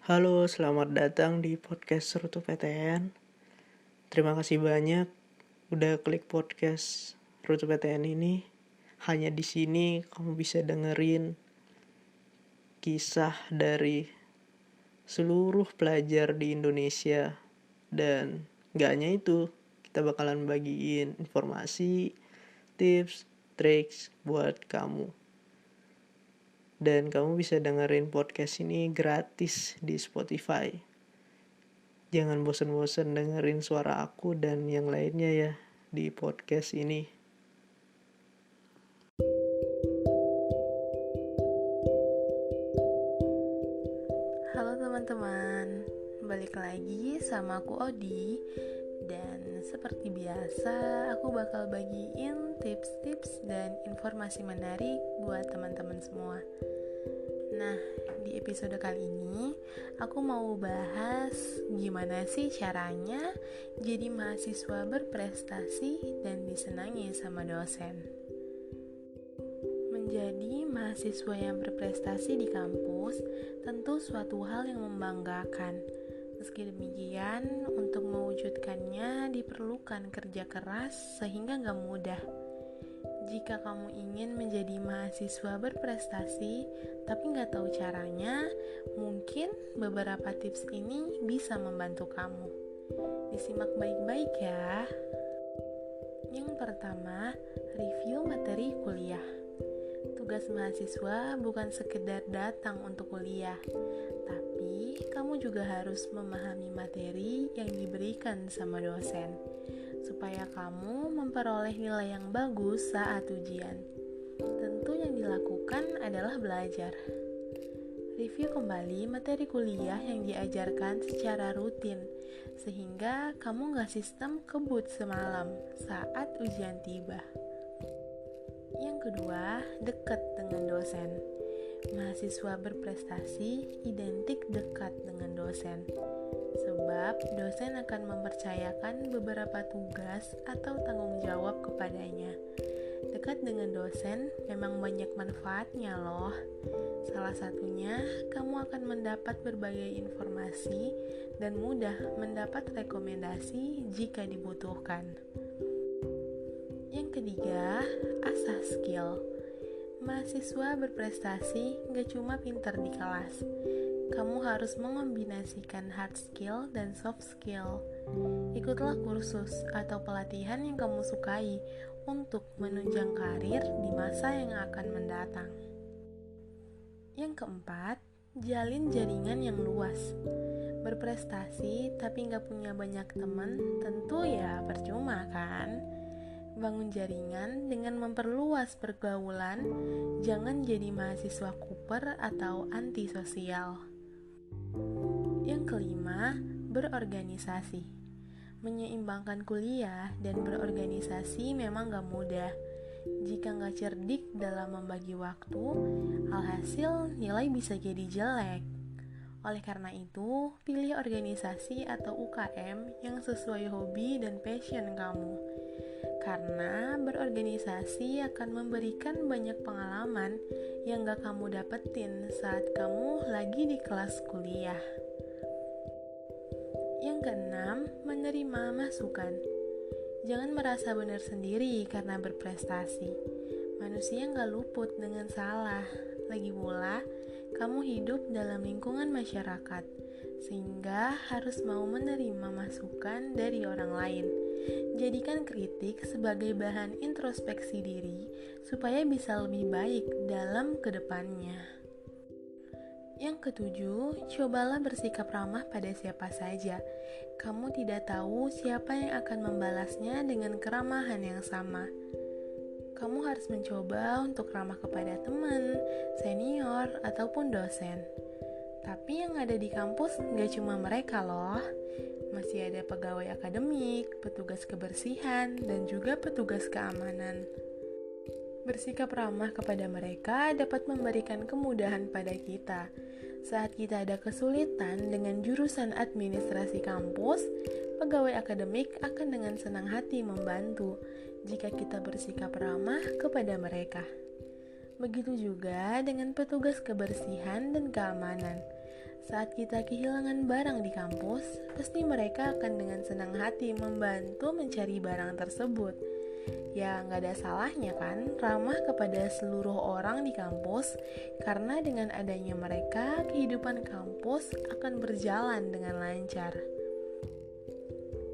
Halo, selamat datang di podcast Serutu PTN. Terima kasih banyak udah klik podcast Serutu PTN ini. Hanya di sini kamu bisa dengerin kisah dari seluruh pelajar di Indonesia. Dan gak hanya itu, kita bakalan bagiin informasi, tips, triks buat kamu. Dan kamu bisa dengerin podcast ini gratis di Spotify. Jangan bosan-bosan dengerin suara aku dan yang lainnya ya di podcast ini. Halo teman-teman, balik lagi sama aku Odi. Dan seperti biasa, aku bakal bagiin tips-tips dan informasi menarik buat teman-teman semua. Nah, di episode kali ini aku mau bahas gimana sih caranya jadi mahasiswa berprestasi dan disenangi sama dosen. Menjadi mahasiswa yang berprestasi di kampus tentu suatu hal yang membanggakan. Meski demikian, untuk mewujudkannya diperlukan kerja keras sehingga gak mudah. Jika kamu ingin menjadi mahasiswa berprestasi tapi gak tahu caranya, mungkin beberapa tips ini bisa membantu kamu. Disimak baik-baik ya. Yang pertama, review materi kuliah. Tugas mahasiswa bukan sekedar datang untuk kuliah, tapi kamu juga harus memahami materi yang diberikan sama dosen, supaya kamu memperoleh nilai yang bagus saat ujian. Tentu yang dilakukan adalah belajar. Review kembali materi kuliah yang diajarkan secara rutin, sehingga kamu gak sistem kebut semalam saat ujian tiba. Yang kedua, dekat dengan dosen. Mahasiswa berprestasi identik dekat dengan dosen. Sebab dosen akan mempercayakan beberapa tugas atau tanggung jawab kepadanya. Dekat dengan dosen memang banyak manfaatnya loh. Salah satunya, kamu akan mendapat berbagai informasi dan mudah mendapat rekomendasi jika dibutuhkan. Yang ketiga, asah skill. Mahasiswa berprestasi gak cuma pintar di kelas. Kamu harus mengombinasikan hard skill dan soft skill. Ikutlah kursus atau pelatihan yang kamu sukai untuk menunjang karir di masa yang akan mendatang. Yang keempat, jalin jaringan yang luas. Berprestasi tapi gak punya banyak teman, tentu ya percuma kan? Bangun jaringan dengan memperluas pergaulan, jangan jadi mahasiswa kuper atau antisosial. Yang kelima, berorganisasi. Menyeimbangkan kuliah dan berorganisasi memang gak mudah. Jika gak cerdik dalam membagi waktu, alhasil nilai bisa jadi jelek. Oleh karena itu, pilih organisasi atau UKM yang sesuai hobi dan passion kamu. Karena berorganisasi akan memberikan banyak pengalaman yang gak kamu dapetin saat kamu lagi di kelas kuliah. Yang keenam, menerima masukan. Jangan merasa benar sendiri karena berprestasi. Manusia gak luput dengan salah. Lagi pula, kamu hidup dalam lingkungan masyarakat, sehingga harus mau menerima masukan dari orang lain. Jadikan kritik sebagai bahan introspeksi diri supaya bisa lebih baik dalam kedepannya. Yang ketujuh, cobalah bersikap ramah pada siapa saja. Kamu tidak tahu siapa yang akan membalasnya dengan keramahan yang sama. Kamu harus mencoba untuk ramah kepada teman, senior, ataupun dosen. Tapi yang ada di kampus gak cuma mereka loh. Masih ada pegawai akademik, petugas kebersihan, dan juga petugas keamanan. Bersikap ramah kepada mereka dapat memberikan kemudahan pada kita. Saat kita ada kesulitan dengan jurusan administrasi kampus, pegawai akademik akan dengan senang hati membantu jika kita bersikap ramah kepada mereka. Begitu juga dengan petugas kebersihan dan keamanan. Saat kita kehilangan barang di kampus, pasti mereka akan dengan senang hati membantu mencari barang tersebut. Ya nggak ada salahnya kan ramah kepada seluruh orang di kampus, karena dengan adanya mereka, kehidupan kampus akan berjalan dengan lancar.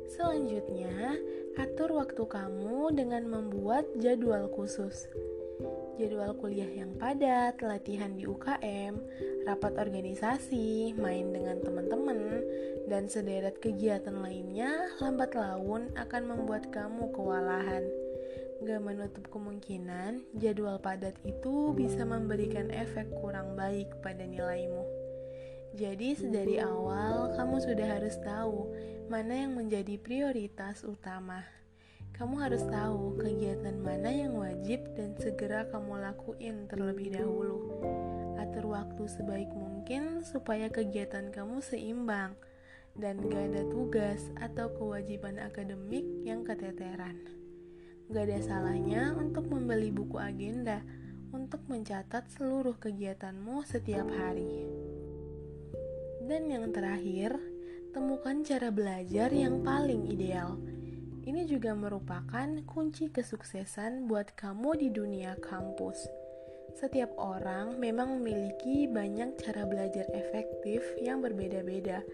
Selanjutnya, atur waktu kamu dengan membuat jadwal khusus. Jadwal kuliah yang padat, latihan di UKM, rapat organisasi, main dengan teman-teman, dan sederet kegiatan lainnya lambat laun akan membuat kamu kewalahan. Gak menutup kemungkinan jadwal padat itu bisa memberikan efek kurang baik pada nilaimu. Jadi sedari awal kamu sudah harus tahu mana yang menjadi prioritas utama. Kamu harus tahu kegiatan mana yang wajib dan segera kamu lakuin terlebih dahulu. Atur waktu sebaik mungkin supaya kegiatan kamu seimbang dan gak ada tugas atau kewajiban akademik yang keteteran. Gak ada salahnya untuk membeli buku agenda untuk mencatat seluruh kegiatanmu setiap hari. Dan yang terakhir, temukan cara belajar yang paling ideal. Ini juga merupakan kunci kesuksesan buat kamu di dunia kampus. Setiap orang memang memiliki banyak cara belajar efektif yang berbeda-beda.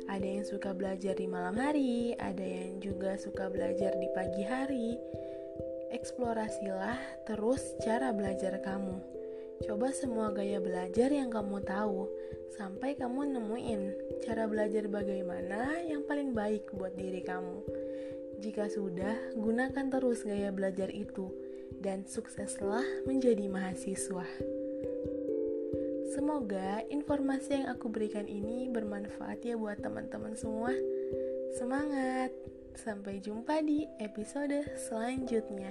Ada yang suka belajar di malam hari, ada yang juga suka belajar di pagi hari. Eksplorasilah terus cara belajar kamu. Coba semua gaya belajar yang kamu tahu, sampai kamu nemuin cara belajar bagaimana yang paling baik buat diri kamu. Jika sudah, gunakan terus gaya belajar itu, dan sukseslah menjadi mahasiswa. Semoga informasi yang aku berikan ini bermanfaat ya buat teman-teman semua. Semangat! Sampai jumpa di episode selanjutnya.